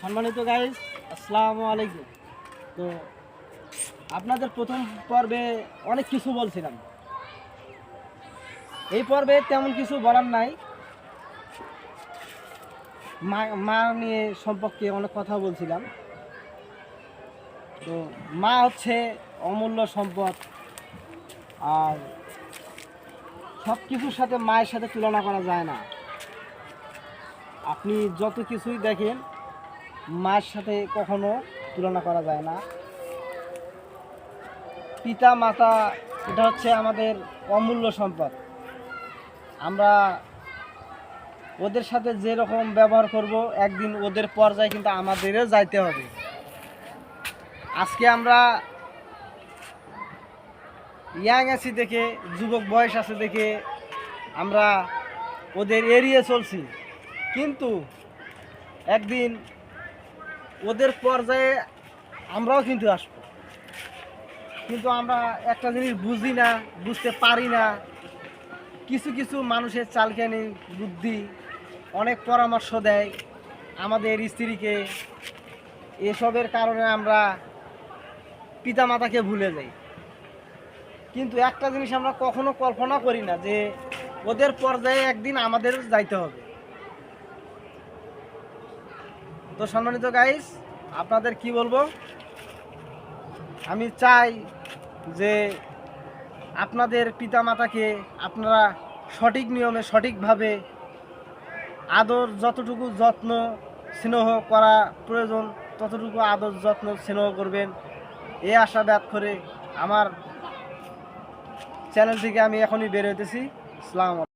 সম্মানিত গাইস, আসসালামু আলাইকুম। তো আপনাদের প্রথম পর্বে অনেক কিছু বলছিলাম। এই পর্বে তেমন কিছু বলার নাই। মা নিয়ে সম্পর্কে অনেক কথা বলছিলাম। তো মা হচ্ছে অমূল্য সম্পদ, আর সব কিছুর সাথে মায়ের সাথে তুলনা করা যায় না। আপনি যত কিছুই দেখেন, মায়ের সাথে কখনো তুলনা করা যায় না। পিতা মাতা এটা হচ্ছে আমাদের অমূল্য সম্পদ। আমরা ওদের সাথে যেরকম ব্যবহার করব, একদিন ওদের পর্যায়ে কিন্তু আমাদেরও যাইতে হবে। আজকে আমরা ইয়াং আছি দেখে, যুবক বয়স আছে দেখে আমরা ওদের এড়িয়ে চলছি, কিন্তু একদিন ওদের পর্যায়ে আমরাও কিন্তু আসবো। কিন্তু আমরা একটা জিনিস বুঝি না, বুঝতে পারি না। কিছু কিছু মানুষের চালকানি বুদ্ধি অনেক পরামর্শ দেয় আমাদের স্ত্রীকে। এসবের কারণে আমরা পিতামাতাকে ভুলে যাই। কিন্তু একটা জিনিস আমরা কখনো কল্পনা করি না যে ওদের পর্যায়ে একদিন আমাদের যাইতে হবে। তো সম্মানিত গাইস, আপনাদের কি বলবো, আমি চাই যে আপনাদের পিতামাতাকে আপনারা সঠিক নিয়মে, সঠিকভাবে আদর, যতটুকু যত্ন স্নেহ করা প্রয়োজন ততটুকু আদর যত্ন স্নেহ করবেন। এই আশা ব্যক্ত করে আমার চ্যানেল থেকে আমি এখনই বের হইতেছি। আসসালামু আলাইকুম।